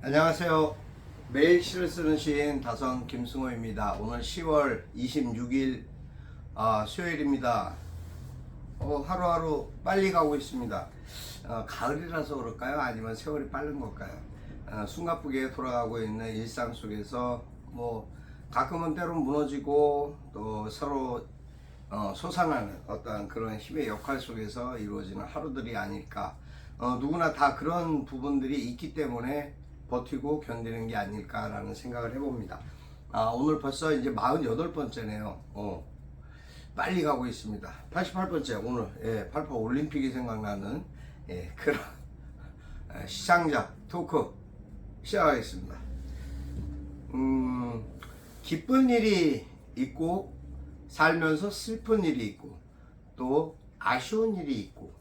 안녕하세요. 매일 시를 쓰는 시인 다성 김승호입니다. 오늘 10월 26일 수요일입니다. 하루하루 빨리 가고 있습니다. 가을이라서 그럴까요? 아니면 세월이 빠른 걸까요? 숨가쁘게 돌아가고 있는 일상 속에서 가끔은 때론 무너지고 또 서로 솟아나는 어떤 그런 힘의 역할 속에서 이루어지는 하루들이 아닐까. 누구나 다 그런 부분들이 있기 때문에 버티고 견디는 게 아닐까라는 생각을 해봅니다. 오늘 벌써 이제 48번째네요. 빨리 가고 있습니다. 88번째 오늘 88 올림픽이 생각나는 그런 시상자 토크 시작하겠습니다. 기쁜 일이 있고 살면서 슬픈 일이 있고 또 아쉬운 일이 있고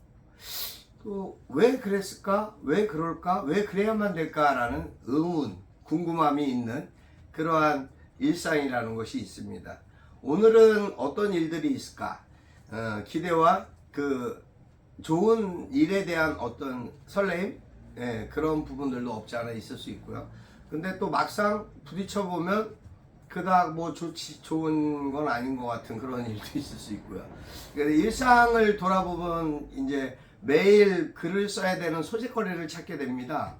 또 왜 그랬을까? 왜 그럴까? 왜 그래야만 될까라는 의문, 궁금함이 있는 그러한 일상이라는 것이 있습니다. 오늘은 어떤 일들이 있을까? 기대와 그 좋은 일에 대한 어떤 설레임? 그런 부분들도 없지 않아 있을 수 있고요. 근데 또 막상 부딪혀 보면 그닥 좋은 건 아닌 것 같은 그런 일도 있을 수 있고요. 그러니까 일상을 돌아보면 이제 매일 글을 써야 되는 소재거리를 찾게 됩니다.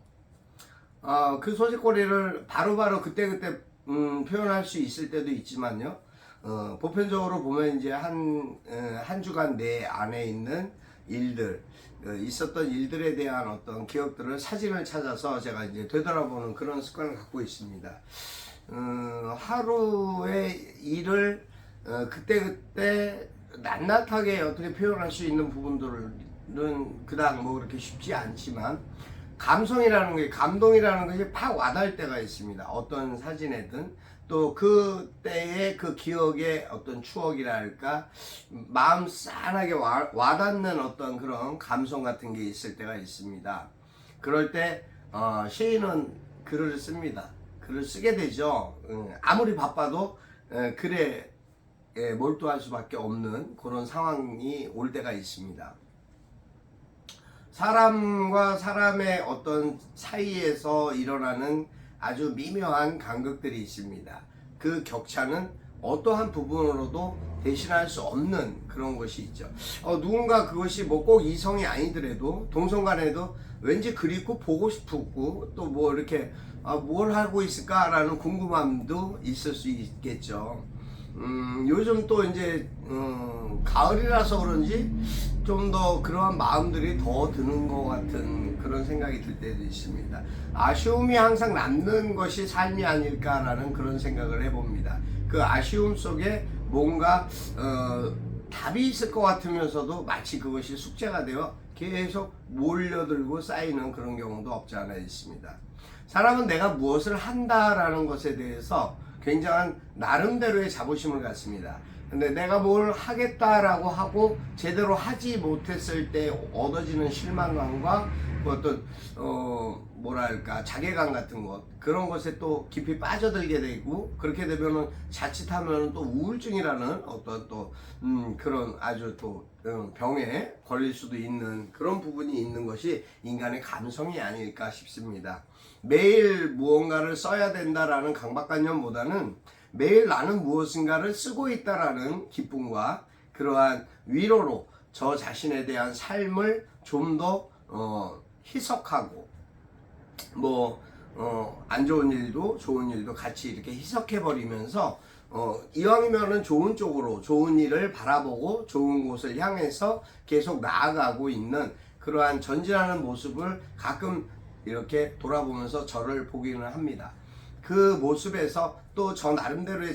그 소재거리를 바로바로 그때그때 표현할 수 있을 때도 있지만요. 보편적으로 보면 이제 한 주간 내 안에 있는 일들, 있었던 일들에 대한 어떤 기억들을 사진을 찾아서 제가 이제 되돌아보는 그런 습관을 갖고 있습니다. 하루의 일을 그때그때 낱낱하게 어떻게 표현할 수 있는 부분들은 그닥 그렇게 쉽지 않지만 감성이라는 게, 감동이라는 것이 팍 와닿을 때가 있습니다. 어떤 사진에든 또 그때의 그 기억의 어떤 추억이랄까 마음 짠하게 와닿는 어떤 그런 감성 같은 게 있을 때가 있습니다. 그럴 때 시인은 글을 씁니다. 글을 쓰게 되죠. 아무리 바빠도 글에 몰두할 수밖에 없는 그런 상황이 올 때가 있습니다. 사람과 사람의 어떤 사이에서 일어나는 아주 미묘한 간극들이 있습니다. 그 격차는 어떠한 부분으로도 대신할 수 없는 그런 것이 있죠. 누군가 그것이 꼭 이성이 아니더라도 동성 간에도 왠지 그립고 보고 싶고 또 이렇게 뭘 하고 있을까라는 궁금함도 있을 수 있겠죠. 요즘 또 이제 가을이라서 그런지 좀 더 그러한 마음들이 더 드는 것 같은 그런 생각이 들 때도 있습니다. 아쉬움이 항상 남는 것이 삶이 아닐까라는 그런 생각을 해봅니다. 그 아쉬움 속에 뭔가 답이 있을 것 같으면서도 마치 그것이 숙제가 되어 계속 몰려들고 쌓이는 그런 경우도 없지 않아 있습니다. 사람은 내가 무엇을 한다라는 것에 대해서 굉장한 나름대로의 자부심을 갖습니다. 근데 내가 뭘 하겠다라고 하고 제대로 하지 못했을 때 얻어지는 실망감과 어떤 자괴감 같은 것, 그런 것에 또 깊이 빠져들게 되고, 그렇게 되면은 자칫하면 또 우울증이라는 어떤 또 그런 아주 또 병에 걸릴 수도 있는 그런 부분이 있는 것이 인간의 감성이 아닐까 싶습니다. 매일 무언가를 써야 된다라는 강박관념보다는 매일 나는 무엇인가를 쓰고 있다라는 기쁨과 그러한 위로로 저 자신에 대한 삶을 좀 더 희석하고 안 좋은 일도 좋은 일도 같이 이렇게 희석해 버리면서 이왕이면은 좋은 쪽으로 좋은 일을 바라보고 좋은 곳을 향해서 계속 나아가고 있는 그러한 전진하는 모습을 가끔 이렇게 돌아보면서 저를 보기는 합니다. 그 모습에서 또 저 나름대로의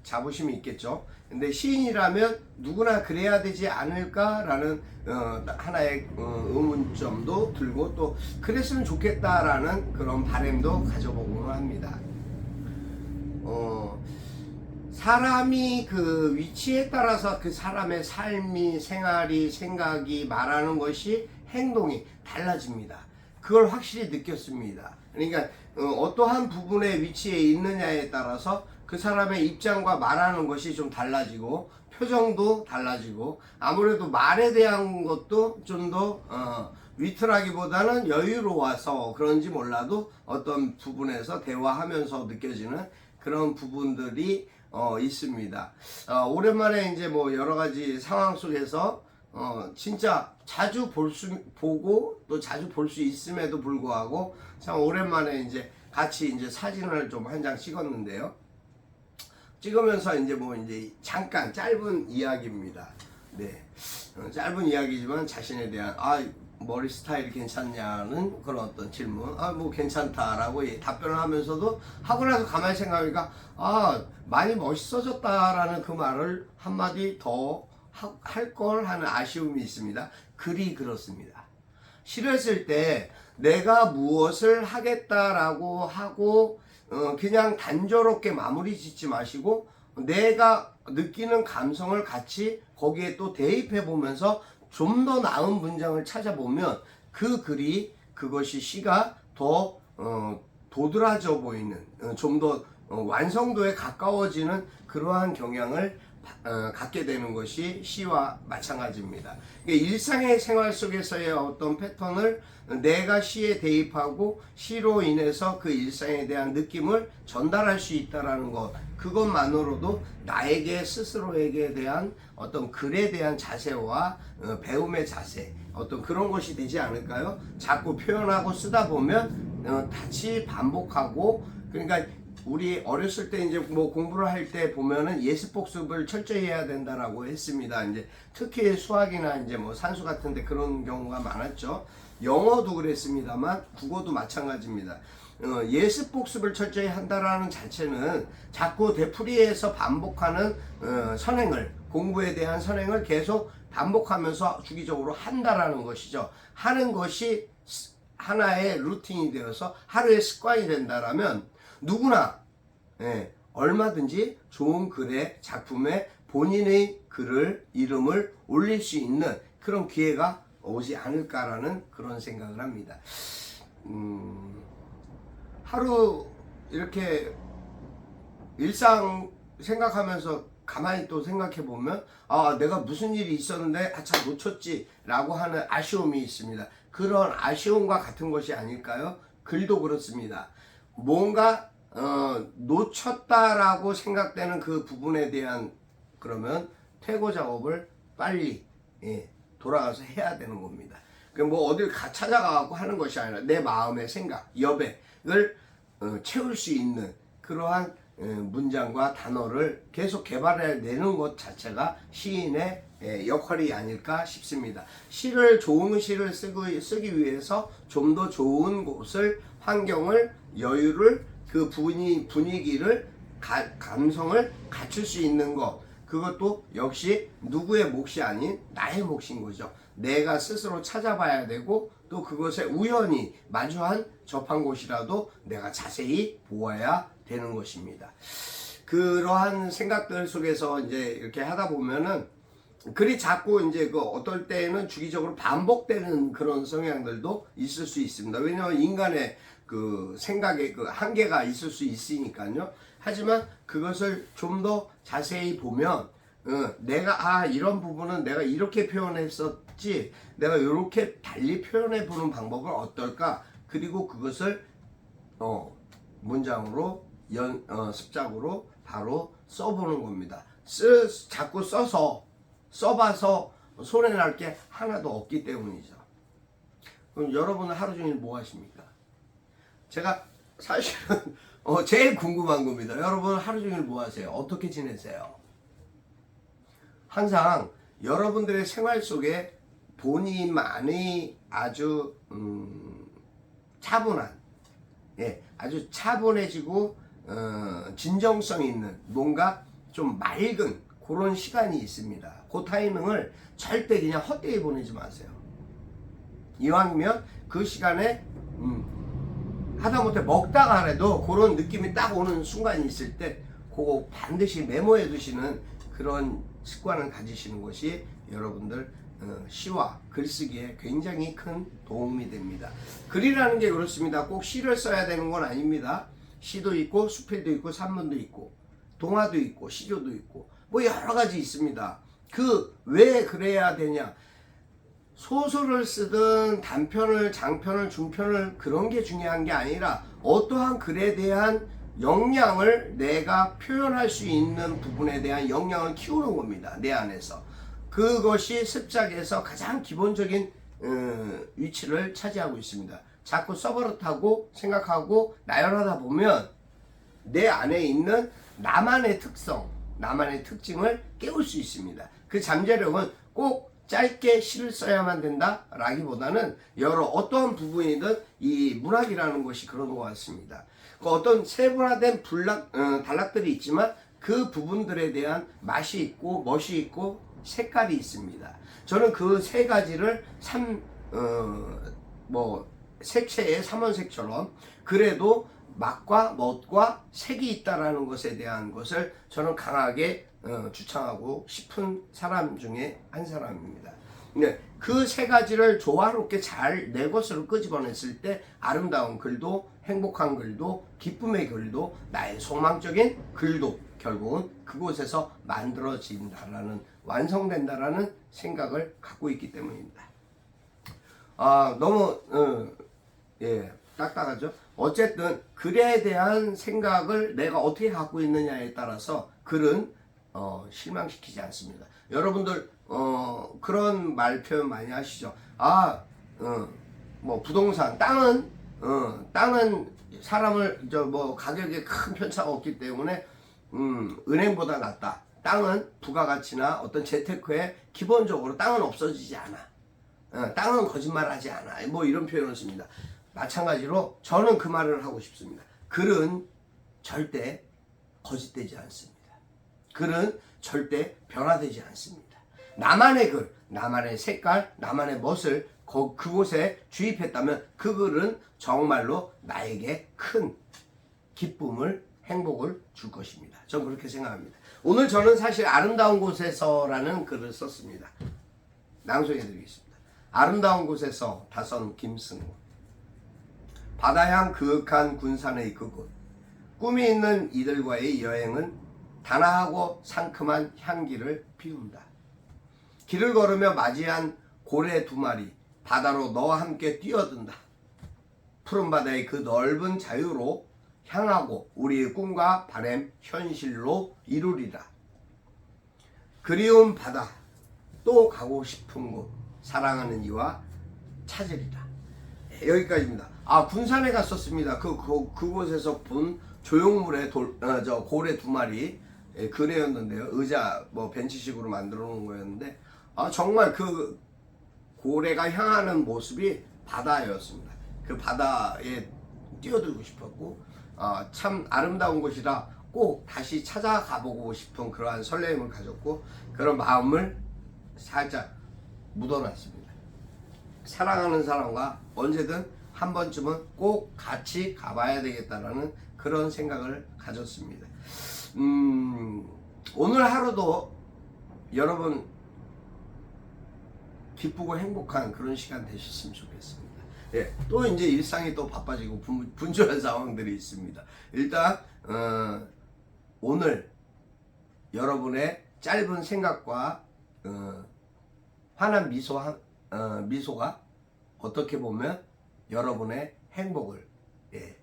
자부심이 있겠죠. 근데 시인이라면 누구나 그래야 되지 않을까라는 하나의 의문점도 들고 또 그랬으면 좋겠다라는 그런 바람도 가져보고는 합니다. 사람이 그 위치에 따라서 그 사람의 삶이, 생활이, 생각이, 말하는 것이, 행동이 달라집니다. 그걸 확실히 느꼈습니다. 그러니까 어떠한 부분의 위치에 있느냐에 따라서 그 사람의 입장과 말하는 것이 좀 달라지고 표정도 달라지고 아무래도 말에 대한 것도 좀 더 위트라기보다는 여유로워서 그런지 몰라도 어떤 부분에서 대화하면서 느껴지는 그런 부분들이 있습니다. 오랜만에 이제 뭐 여러 가지 상황 속에서 진짜 자주 보고 또 자주 볼 수 있음에도 불구하고 참 오랜만에 이제 같이 이제 사진을 좀 한 장 찍었는데요. 찍으면서 이제 뭐 이제 잠깐 짧은 이야기입니다. 네, 짧은 이야기지만 자신에 대한 머리 스타일 괜찮냐는 그런 어떤 질문, 뭐 괜찮다라고 답변을 하면서도 하고 나서 가만히 생각하니까 많이 멋있어졌다라는 그 말을 한마디 더 할 걸 하는 아쉬움이 있습니다. 글이 그렇습니다. 싫어했을 때 내가 무엇을 하겠다라고 하고 그냥 단조롭게 마무리 짓지 마시고 내가 느끼는 감성을 같이 거기에 또 대입해 보면서 좀 더 나은 문장을 찾아보면 그 글이 그것이 시가 더 도드라져 보이는 좀 더 완성도에 가까워지는 그러한 경향을 갖게 되는 것이 시와 마찬가지입니다. 일상의 생활 속에서의 어떤 패턴을 내가 시에 대입하고 시로 인해서 그 일상에 대한 느낌을 전달할 수 있다는 것, 그것만으로도 나에게 스스로에게 대한 어떤 글에 대한 자세와 배움의 자세, 어떤 그런 것이 되지 않을까요? 자꾸 표현하고 쓰다 보면 다시 반복하고, 그러니까 우리 어렸을 때 이제 뭐 공부를 할 때 보면은 예습 복습을 철저히 해야 된다라고 했습니다. 이제 특히 수학이나 이제 뭐 산수 같은데 그런 경우가 많았죠. 영어도 그랬습니다만 국어도 마찬가지입니다. 예습 복습을 철저히 한다라는 자체는 자꾸 되풀이해서 반복하는 선행을, 공부에 대한 선행을 계속 반복하면서 주기적으로 한다라는 것이죠. 하는 것이 하나의 루틴이 되어서 하루의 습관이 된다라면 누구나 얼마든지 좋은 글의 작품에 본인의 글을, 이름을 올릴 수 있는 그런 기회가 오지 않을까라는 그런 생각을 합니다. 하루 이렇게 일상 생각하면서 가만히 또 생각해 보면 내가 무슨 일이 있었는데 참 놓쳤지 라고 하는 아쉬움이 있습니다. 그런 아쉬움과 같은 것이 아닐까요? 글도 그렇습니다. 뭔가 놓쳤다라고 생각되는 그 부분에 대한 그러면 퇴고 작업을 빨리 돌아가서 해야 되는 겁니다. 뭐 어딜 찾아가고 하는 것이 아니라 내 마음의 생각, 여백을 채울 수 있는 그러한 문장과 단어를 계속 개발해내는 것 자체가 시인의 역할이 아닐까 싶습니다. 좋은 시를 쓰기 위해서 좀 더 좋은 곳을, 환경을, 여유를, 그 분위기를, 감성을 갖출 수 있는 것, 그것도 역시 누구의 몫이 아닌 나의 몫인 거죠. 내가 스스로 찾아봐야 되고 또 그것에 우연히 접한 곳이라도 내가 자세히 보아야 되는 것입니다. 그러한 생각들 속에서 이제 이렇게 하다 보면은 글이 자꾸 이제 어떨 때는 주기적으로 반복되는 그런 성향들도 있을 수 있습니다. 왜냐하면 인간의 그 생각의 그 한계가 있을 수 있으니까요. 하지만 그것을 좀 더 자세히 보면 내가 이런 부분은 내가 이렇게 표현했었지, 내가 이렇게 달리 표현해 보는 방법은 어떨까, 그리고 그것을 문장으로 습작으로 바로 써보는 겁니다. 자꾸 써봐서 손해날 게 하나도 없기 때문이죠. 그럼 여러분은 하루 종일 뭐 하십니까? 제가 사실은 제일 궁금한 겁니다. 여러분 하루 종일 뭐 하세요? 어떻게 지내세요? 항상 여러분들의 생활 속에 본인만의 아주 차분한, 아주 차분해지고 진정성 있는, 뭔가 좀 맑은 그런 시간이 있습니다. 그 타이밍을 절대 그냥 헛되이 보내지 마세요. 이왕이면 그 시간에 하다못해 먹다가 안 해도 그런 느낌이 딱 오는 순간이 있을 때 그거 반드시 메모해 두시는 그런 습관을 가지시는 것이 여러분들 시와 글쓰기에 굉장히 큰 도움이 됩니다. 글이라는 게 그렇습니다. 꼭 시를 써야 되는 건 아닙니다. 시도 있고 수필도 있고 산문도 있고 동화도 있고 시조도 있고 뭐 여러 가지 있습니다. 왜 그래야 되냐? 소설을 쓰든 단편을, 장편을, 중편을 그런 게 중요한 게 아니라 어떠한 글에 대한 역량을 내가 표현할 수 있는 부분에 대한 역량을 키우는 겁니다. 내 안에서. 그것이 습작에서 가장 기본적인 위치를 차지하고 있습니다. 자꾸 써버릇하고 생각하고 나열하다 보면 내 안에 있는 나만의 특성, 나만의 특징을 깨울 수 있습니다. 그 잠재력은 꼭 짧게 시를 써야만 된다 라기보다는 여러 어떠한 부분이든 이 문학이라는 것이 그런 것 같습니다. 그 어떤 세분화된 단락들이 있지만 그 부분들에 대한 맛이 있고 멋이 있고 색깔이 있습니다. 저는 그 세 가지를 색채의 삼원색처럼 그래도 맛과 멋과 색이 있다라는 것에 대한 것을 저는 강하게 주창하고 싶은 사람 중에 한 사람입니다. 네, 그 세 가지를 조화롭게 잘 내 것으로 끄집어냈을 때 아름다운 글도 행복한 글도 기쁨의 글도 나의 소망적인 글도 결국은 그곳에서 만들어진다라는 완성된다라는 생각을 갖고 있기 때문입니다. 너무 딱딱하죠. 어쨌든 글에 대한 생각을 내가 어떻게 갖고 있느냐에 따라서 글은 실망시키지 않습니다. 여러분들 그런 말 표현 많이 하시죠. 부동산 땅은 사람을 가격에 큰 편차가 없기 때문에 은행보다 낫다. 땅은 부가가치나 어떤 재테크에 기본적으로 땅은 없어지지 않아. 땅은 거짓말하지 않아. 이런 표현을 씁니다. 마찬가지로 저는 그 말을 하고 싶습니다. 글은 절대 거짓되지 않습니다. 글은 절대 변화되지 않습니다. 나만의 글, 나만의 색깔, 나만의 멋을 그곳에 주입했다면 그 글은 정말로 나에게 큰 기쁨을, 행복을 줄 것입니다. 저는 그렇게 생각합니다. 오늘 저는 사실 아름다운 곳에서라는 글을 썼습니다. 낭송해드리겠습니다. 아름다운 곳에서 다선 김승우. 바다향 그윽한 군산의 그곳. 꿈이 있는 이들과의 여행은 단아하고 상큼한 향기를 피운다. 길을 걸으며 맞이한 고래 두 마리 바다로 너와 함께 뛰어든다. 푸른 바다의 그 넓은 자유로 향하고 우리의 꿈과 바람 현실로 이루리라. 그리운 바다 또 가고 싶은 곳 사랑하는 이와 찾으리라. 여기까지입니다. 군산에 갔었습니다. 그곳에서 본 조형물의 고래 두 마리 그래였는데요. 의자 벤치식으로 만들어 놓은 거였는데 정말 그 고래가 향하는 모습이 바다였습니다. 그 바다에 뛰어들고 싶었고 참 아름다운 곳이라 꼭 다시 찾아가 보고 싶은 그러한 설레임을 가졌고 그런 마음을 살짝 묻어놨습니다. 사랑하는 사람과 언제든 한 번쯤은 꼭 같이 가봐야 되겠다라는 그런 생각을 가졌습니다. 오늘 하루도 여러분 기쁘고 행복한 그런 시간 되셨으면 좋겠습니다. 또 이제 일상이 또 바빠지고 분주한 상황들이 있습니다. 일단 오늘 여러분의 짧은 생각과 환한 미소가 어떻게 보면 여러분의 행복을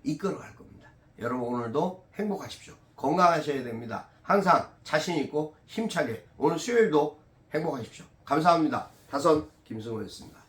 이끌어갈 겁니다. 여러분 오늘도 행복하십시오. 건강하셔야 됩니다. 항상 자신 있고 힘차게 오늘 수요일도 행복하십시오. 감사합니다. 다선 김승호였습니다.